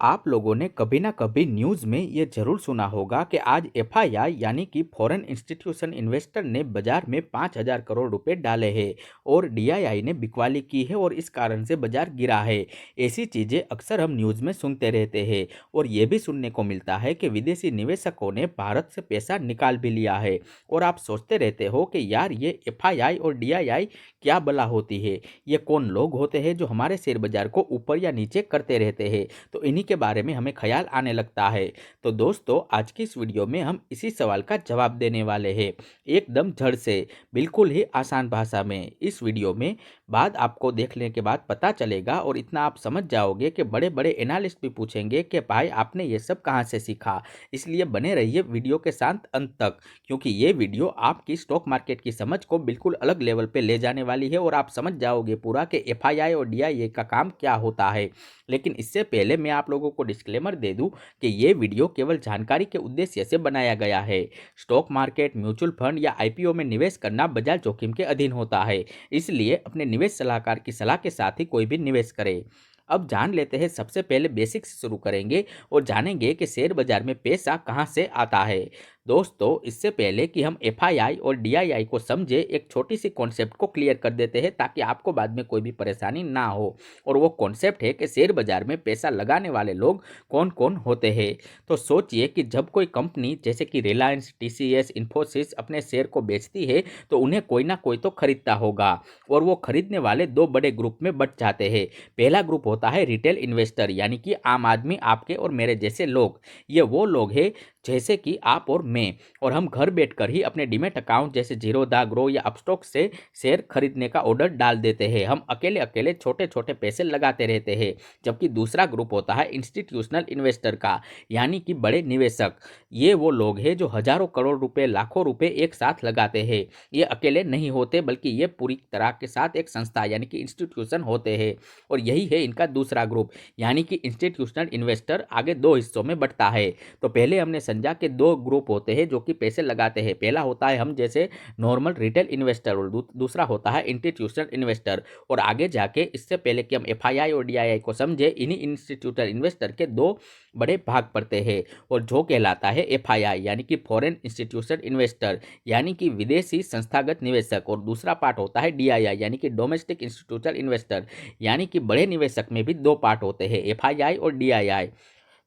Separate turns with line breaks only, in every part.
आप लोगों ने कभी ना कभी न्यूज़ में ये ज़रूर सुना होगा कि आज एफआईआई यानी कि फॉरेन इंस्टीट्यूशन इन्वेस्टर ने बाजार में 5,000 करोड़ रुपए डाले हैं और डीआईआई ने बिकवाली की है और इस कारण से बाजार गिरा है। ऐसी चीज़ें अक्सर हम न्यूज़ में सुनते रहते हैं और ये भी सुनने को मिलता है कि विदेशी निवेशकों ने भारत से पैसा निकाल भी लिया है। और आप सोचते रहते हो कि यार ये एफआईआई और डीआईआई क्या भला होती है, ये कौन लोग होते हैं जो हमारे शेयर बाजार को ऊपर या नीचे करते रहते हैं। तो इन्हीं के बारे में हमें ख्याल आने लगता है। तो दोस्तों आज की इस वीडियो में हम इसी सवाल का जवाब देने वाले हैं, एकदम जड़ से, बिल्कुल ही आसान भाषा में। इस वीडियो में बाद आपको देखने के बाद पता चलेगा और इतना आप समझ जाओगे कि बड़े बड़े एनालिस्ट भी पूछेंगे कि भाई आपने ये सब कहाँ से सीखा। इसलिए बने रहिए वीडियो के साथ अंत तक, क्योंकि ये वीडियो आपकी स्टॉक मार्केट की समझ को बिल्कुल अलग लेवल पे ले जाने वाली है और आप समझ जाओगे पूरा कि एफआईआई और डीआईआई का काम क्या होता है। लेकिन इससे पहले मैं आप लोगों को डिस्क्लेमर दे दूं कि ये वीडियो केवल जानकारी के उद्देश्य से बनाया गया है। स्टॉक मार्केट, म्यूचुअल फंड या आईपीओ में निवेश करना बाजार जोखिम के अधीन होता है, इसलिए अपने निवेश सलाहकार की सलाह के साथ ही कोई भी निवेश करे। अब जान लेते हैं, सबसे पहले बेसिक से शुरू करेंगे और जानेंगे कि शेयर बाजार में पैसा कहाँ से आता है। दोस्तों इससे पहले कि हम एफआईआई और डीआईआई को समझे, एक छोटी सी कॉन्सेप्ट को क्लियर कर देते हैं ताकि आपको बाद में कोई भी परेशानी ना हो। और वो कॉन्सेप्ट है कि शेयर बाजार में पैसा लगाने वाले लोग कौन कौन होते हैं। तो सोचिए कि जब कोई कंपनी जैसे कि रिलायंस, टीसीएस, इन्फोसिस अपने शेयर को बेचती है तो उन्हें कोई ना कोई तो खरीदता होगा और वो खरीदने वाले दो बड़े ग्रुप में बंट जाते हैं। पहला ग्रुप होता है रिटेल इन्वेस्टर, यानी कि आम आदमी, आपके और मेरे जैसे लोग। ये वो लोग हैं जैसे कि आप और मैं, और हम घर बैठकर ही अपने डीमैट अकाउंट जैसे जीरोधा, ग्रो या अपस्टॉक से शेयर खरीदने का ऑर्डर डाल देते हैं। हम अकेले अकेले छोटे छोटे पैसे लगाते रहते हैं। जबकि दूसरा ग्रुप होता है इंस्टीट्यूशनल इन्वेस्टर का, यानी कि बड़े निवेशक। ये वो लोग हैं जो हजारों करोड़ रुपए, लाखों रुपए एक साथ लगाते हैं। ये अकेले नहीं होते बल्कि ये पूरी तरह के साथ एक संस्था यानी कि इंस्टीट्यूशन होते हैं। और यही है इनका दूसरा ग्रुप, यानी कि इंस्टीट्यूशनल इन्वेस्टर आगे दो हिस्सों में बंटता है। तो पहले हमने समझा कि दो ग्रुप होते हैं जो कि पैसे लगाते हैं। पहला होता है हम जैसे नॉर्मल रिटेल इन्वेस्टर और दूसरा होता है इंस्टीट्यूशनल इन्वेस्टर। और आगे जाके, इससे पहले कि हम एफआईआई और डीआईआई को समझे, इन्हीं इंस्टीट्यूशनल इन्वेस्टर के दो बड़े भाग पड़ते हैं। और जो कहलाता है एफआईआई यानी कि फॉरेन इंस्टीट्यूशनल इन्वेस्टर, यानी कि विदेशी संस्थागत निवेशक, और दूसरा पार्ट होता है डीआईआई यानी कि डोमेस्टिक इंस्टीट्यूशनल इन्वेस्टर, यानी कि बड़े निवेशक में भी दो पार्ट होते हैं, एफआईआई और डीआईआई।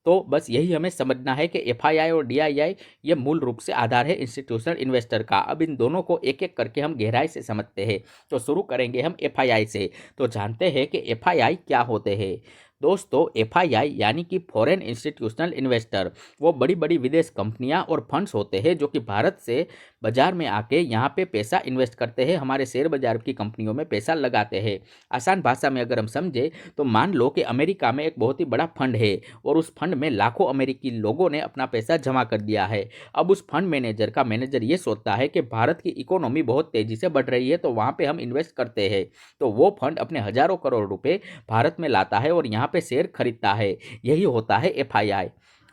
तो बस यही हमें समझना है कि एफआईआई और डीआईआई ये मूल रूप से आधार है इंस्टीट्यूशनल इन्वेस्टर का। अब इन दोनों को एक एक करके हम गहराई से समझते हैं। तो शुरू करेंगे हम एफआईआई से। तो जानते हैं कि एफआईआई क्या होते हैं। दोस्तों एफआईआई यानी कि फॉरेन इंस्टीट्यूशनल इन्वेस्टर वो बड़ी बड़ी विदेश कंपनियां और फंड्स होते हैं जो कि भारत से बाजार में आके यहाँ पे पैसा इन्वेस्ट करते हैं, हमारे शेयर बाजार की कंपनियों में पैसा लगाते हैं। आसान भाषा में अगर हम समझे तो मान लो कि अमेरिका में एक बहुत ही बड़ा फंड है और उस फंड में लाखों अमेरिकी लोगों ने अपना पैसा जमा कर दिया है। अब उस फंड मैनेजर का मैनेजर ये सोचता है कि भारत की इकोनॉमी बहुत तेजी से बढ़ रही है तो वहाँ पे हम इन्वेस्ट करते हैं। तो वो फंड अपने हजारों करोड़ रुपए भारत में लाता है और यहाँ पे शेयर खरीदता है। यही होता है एफआईआई।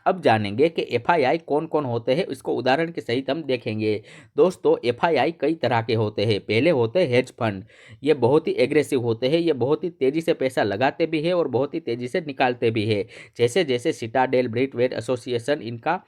अब जानेंगे कि एफआईआई कौन कौन होते हैं, इसको उदाहरण के सहित हम देखेंगे। दोस्तों एफआईआई कई तरह के होते हैं। पहले होते हैं हेज फंड। ये बहुत ही एग्रेसिव होते हैं, ये बहुत ही तेजी से पैसा लगाते भी है और बहुत ही तेजी से निकालते भी है। जैसे जैसे सिटाडेल, ब्रिटवेट एसोसिएशन, इनका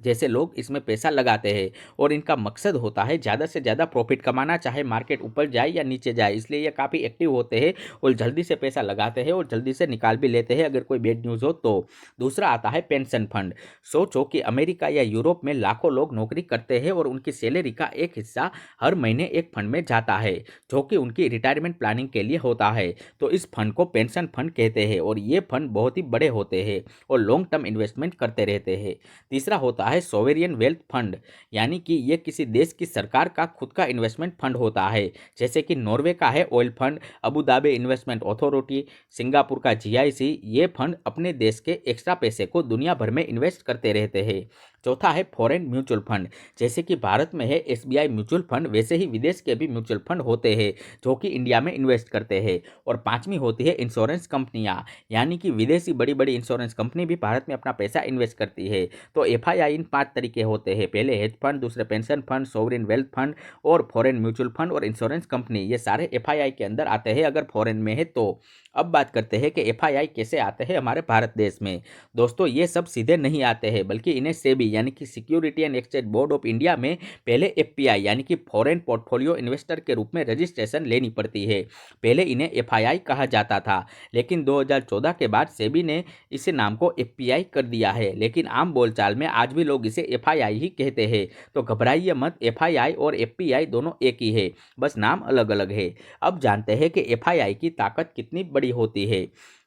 जैसे लोग इसमें पैसा लगाते हैं और इनका मकसद होता है ज़्यादा से ज़्यादा प्रॉफिट कमाना, चाहे मार्केट ऊपर जाए या नीचे जाए। इसलिए ये काफ़ी एक्टिव होते हैं और जल्दी से पैसा लगाते हैं और जल्दी से निकाल भी लेते हैं अगर कोई बैड न्यूज़ हो तो। दूसरा आता है पेंशन फंड। सोचो कि अमेरिका या यूरोप में लाखों लोग नौकरी करते हैं और उनकी सैलरी का एक हिस्सा हर महीने एक फंड में जाता है जो कि उनकी रिटायरमेंट प्लानिंग के लिए होता है। तो इस फंड को पेंशन फंड कहते हैं और ये फंड बहुत ही बड़े होते हैं और लॉन्ग टर्म इन्वेस्टमेंट करते रहते हैं। तीसरा होता है सोवेरियन वेल्थ फंड, यानी कि ये किसी देश की सरकार का खुद का इन्वेस्टमेंट फंड होता है। जैसे कि नॉर्वे का है oil fund, Abu Dhabi investment authority, Singapore का जीआईसी। ये फंड अपने देश के एक्स्ट्रा पैसे को दुनिया भर में इन्वेस्ट करते रहते हैं। चौथा है फॉरेन म्यूचुअल फंड, जैसे कि भारत में है एसबीआई म्यूचुअल फंड, वैसे ही विदेश के भी म्यूचुअल फंड होते हैं जो कि इंडिया में इन्वेस्ट करते हैं। और पांचवी होती है इंश्योरेंस कंपनियां, यानी कि विदेशी बड़ी बड़ी इंश्योरेंस कंपनी भी भारत में अपना पैसा इन्वेस्ट करती है। तो एफआईआई इन 5 तरीके होते हैं, पहले हेज फंड, दूसरे pension fund, sovereign wealth fund और फॉरेन म्यूचुअल फंड और इंश्योरेंस कंपनी, ये सारे एफआईआई के अंदर आते हैं अगर फॉरेन में है तो। अब बात करते हैं कि एफआईआई कैसे आते हैं हमारे भारत देश में। दोस्तों ये सब सीधे नहीं आते हैं, बल्कि इन्हें सेबी यानी कि security and exchange board of India में पहले एफपीआई यानी कि फॉरेन पोर्टफोलियो इन्वेस्टर के रूप में रजिस्ट्रेशन लेनी पड़ती है। पहले इन्हें एफआईआई कहा जाता था, लेकिन 2014 के बाद सेबी ने इसे नाम को एफपीआई कर दिया है, लेकिन आम बोलचाल में आज भी लोग इसे एफआईआई ही कहते हैं। तो घबराइए मत, एफआईआई और एफपीआई दोनों एक ही है, बस नाम अलग अलग है। अब जानते हैं कि एफआईआई की ताकत कितनी बड़ी होती है।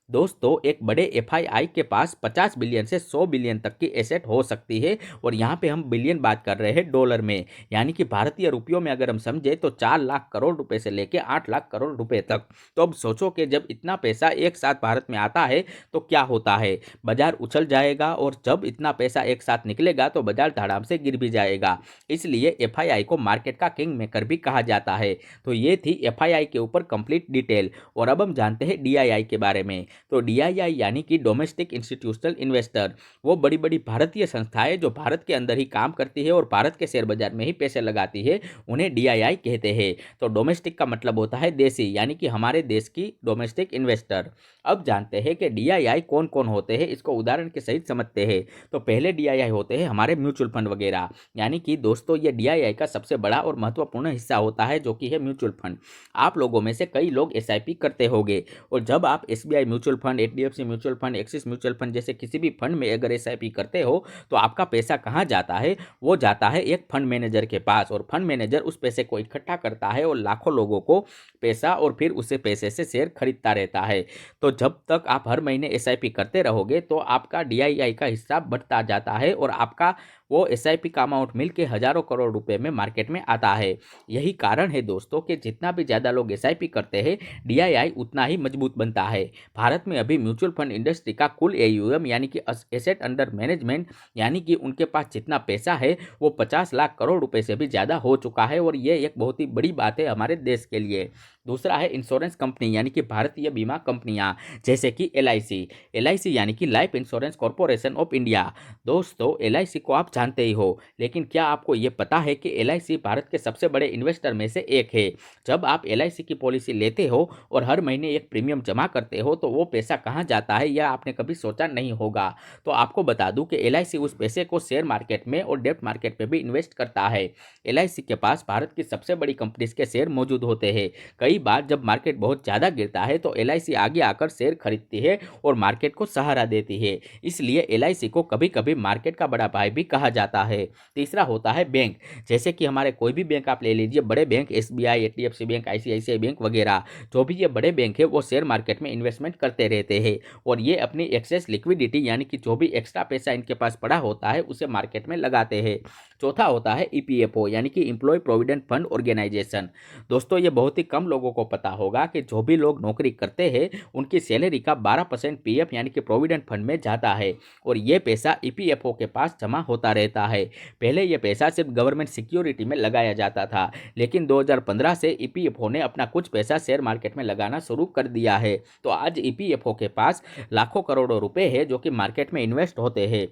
दोस्तों एक बड़े एफआईआई के पास 50 बिलियन से 100 बिलियन तक की एसेट हो सकती है, और यहाँ पे हम बिलियन बात कर रहे हैं डॉलर में, यानी कि भारतीय रुपयों में अगर हम समझे तो 4 लाख करोड़ रुपए से लेके 8 लाख करोड़ रुपए तक। तो अब सोचो कि जब इतना पैसा एक साथ भारत में आता है तो क्या होता है, बाजार उछल जाएगा, और जब इतना पैसा एक साथ निकलेगा तो बाजार धड़ाम से गिर भी जाएगा। इसलिए एफआईआई को मार्केट का किंग मेकर भी कहा जाता है। तो ये थी एफआईआई के ऊपर कंप्लीट डिटेल। और अब हम जानते हैं डीआईआई के बारे में। तो डीआईआई यानी कि डोमेस्टिक इंस्टीट्यूशनल इन्वेस्टर, वो बड़ी बड़ी भारतीय संस्थाएं जो भारत के अंदर ही काम करती है और भारत के शेयर बाजार में ही पैसे लगाती है, उन्हें डीआईआई कहते हैं। तो डोमेस्टिक का मतलब होता है देसी, यानी कि हमारे देश की डोमेस्टिक इन्वेस्टर। अब जानते हैं कि डीआईआई कौन कौन होते हैं, इसको उदाहरण के सहित समझते हैं। तो पहले डीआईआई होते हैं हमारे म्यूचुअल फंड वगैरह, यानी कि दोस्तों ये डीआईआई का सबसे बड़ा और महत्वपूर्ण हिस्सा होता है, जो कि है म्यूचुअल फंड। आप लोगों में से कई लोग एसआईपी करते होंगे, और जब आप SBI mutual fund, HDFC mutual fund, axis mutual fund जैसे किसी भी फंड में अगर एसआईपी करते हो तो आपका पैसा कहाँ जाता है, वो जाता है एक फंड मैनेजर के पास, और फंड मैनेजर उस पैसे को इकट्ठा करता है और लाखों लोगों को पैसा, और फिर उसे पैसे से शेयर खरीदता रहता है। तो जब तक आप हर महीने एसआईपी करते रहोगे तो आपका डीआईआई का हिस्सा बढ़ता जाता है, और आपका वो एसआईपी का अमाउंट मिलके हजारों करोड़ रुपए में मार्केट में आता है। यही कारण है दोस्तों कि जितना भी ज़्यादा लोग एसआईपी करते हैं, डीआईआई उतना ही मजबूत बनता है। भारत में अभी म्यूचुअल फंड इंडस्ट्री का कुल एयूएम यानी कि एसेट अंडर मैनेजमेंट, यानी कि उनके पास जितना पैसा है वो 50 लाख करोड़ रुपए से भी ज़्यादा हो चुका है, और ये एक बहुत ही बड़ी बात है हमारे देश के लिए। दूसरा है इंश्योरेंस कंपनी, यानी कि भारतीय बीमा कंपनियां, जैसे कि एलआईसी यानी कि life insurance corporation of India. दोस्तों एलआईसी को आप जानते ही हो, लेकिन क्या आपको ये पता है कि एलआईसी भारत के सबसे बड़े इन्वेस्टर में से एक है। जब आप एलआईसी की पॉलिसी लेते हो और हर महीने एक प्रीमियम जमा करते हो तो वो पैसा कहाँ जाता है यह आपने कभी सोचा नहीं होगा। तो आपको बता दूं कि एलआईसी उस पैसे को शेयर मार्केट में और डेब्ट मार्केट में भी इन्वेस्ट करता है। एलआईसी के पास भारत की सबसे बड़ी कंपनीज के शेयर मौजूद होते हैं। कई बार जब मार्केट बहुत ज़्यादा गिरता है तो एलआईसी आगे आकर शेयर खरीदती है और मार्केट को सहारा देती है। इसलिए एलआईसी को कभी कभी मार्केट का बड़ा भाई भी कहा जाता है। तीसरा होता है बैंक, जैसे कि हमारे कोई भी बैंक आप ले लीजिए, बड़े bank SBI, HDFC bank, ICICI bank वगैरह, जो भी ये बड़े बैंक है वो शेयर मार्केट में इन्वेस्टमेंट करते रहते हैं, और ये अपनी एक्सेस लिक्विडिटी यानी कि जो भी एक्स्ट्रा पैसा इनके पास पड़ा होता है उसे मार्केट में लगाते हैं। चौथा होता है ईपीएफओ यानी कि एम्प्लॉय प्रोविडेंट फंड ऑर्गेनाइजेशन। दोस्तों ये बहुत ही कम लोगों को पता होगा कि जो भी लोग नौकरी करते हैं उनकी सैलरी का 12% पीएफ यानी कि प्रोविडेंट फंड में जाता है, और ये पैसा ईपीएफओ के पास जमा होता रहता है। पहले ये पैसा सिर्फ गवर्नमेंट सिक्योरिटी में लगाया जाता था, लेकिन 2015 से ईपीएफओ ने अपना कुछ पैसा शेयर मार्केट में लगाना शुरू कर दिया है। तो आज ईपीएफओ के पास लाखों करोड़ों रुपए है जो कि मार्केट में इन्वेस्ट होते हैं।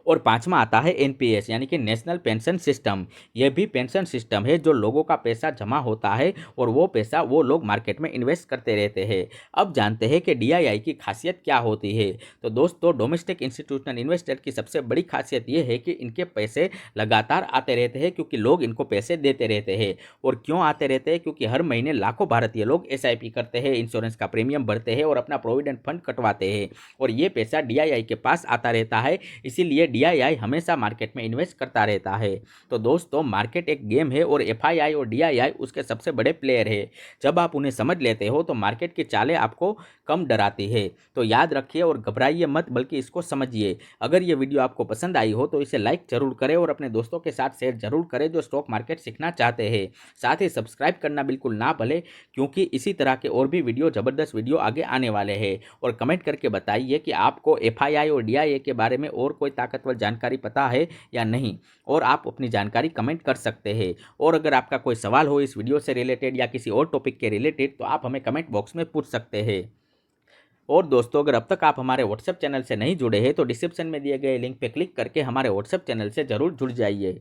और पांचवा आता है एनपीएस यानी कि नेशनल पेंशन सिस्टम। यह भी पेंशन सिस्टम है जो लोगों का पैसा जमा होता है और वो पैसा वो लोग मार्केट में इन्वेस्ट करते रहते हैं। अब जानते हैं कि डीआईआई की खासियत क्या होती है। तो दोस्तों डोमेस्टिक इंस्टीट्यूशनल इन्वेस्टर की सबसे बड़ी खासियत ये है कि इनके पैसे लगातार आते रहते हैं, क्योंकि लोग इनको पैसे देते रहते हैं। और क्यों आते रहते हैं, क्योंकि हर महीने लाखों भारतीय लोग एसआईपी करते हैं, इंश्योरेंस का प्रीमियम भरते हैं और अपना प्रोविडेंट फंड कटवाते हैं, और ये पैसा डीआईआई के पास आता रहता है। इसीलिए डीआईआई हमेशा मार्केट में इन्वेस्ट करता रहता है। तो दोस्तों मार्केट एक गेम है और एफआईआई और डीआईआई उसके सबसे बड़े प्लेयर है। जब आप उन्हें समझ लेते हो तो मार्केट की चालें आपको कम डराती है। तो याद रखिए और घबराइए मत, बल्कि इसको समझिए। अगर ये वीडियो आपको पसंद आई हो तो इसे लाइक जरूर करें और अपने दोस्तों के साथ शेयर जरूर करें जो स्टॉक मार्केट सीखना चाहते हैं। साथ ही सब्सक्राइब करना बिल्कुल ना भूलें, क्योंकि इसी तरह के और भी वीडियो, जबरदस्त वीडियो आगे आने वाले हैं। और कमेंट करके बताइए कि आपको एफआईआई और डीआईआई के बारे में और कोई ताकतवर महत्वपूर्ण जानकारी पता है या नहीं, और आप अपनी जानकारी कमेंट कर सकते हैं। और अगर आपका कोई सवाल हो इस वीडियो से रिलेटेड या किसी और टॉपिक के रिलेटेड तो आप हमें कमेंट बॉक्स में पूछ सकते हैं। और दोस्तों, अगर अब तक आप हमारे व्हाट्सएप चैनल से नहीं जुड़े हैं तो डिस्क्रिप्शन में दिए गए लिंक पर क्लिक करके हमारे व्हाट्सएप चैनल से जरूर जुड़ जाइए।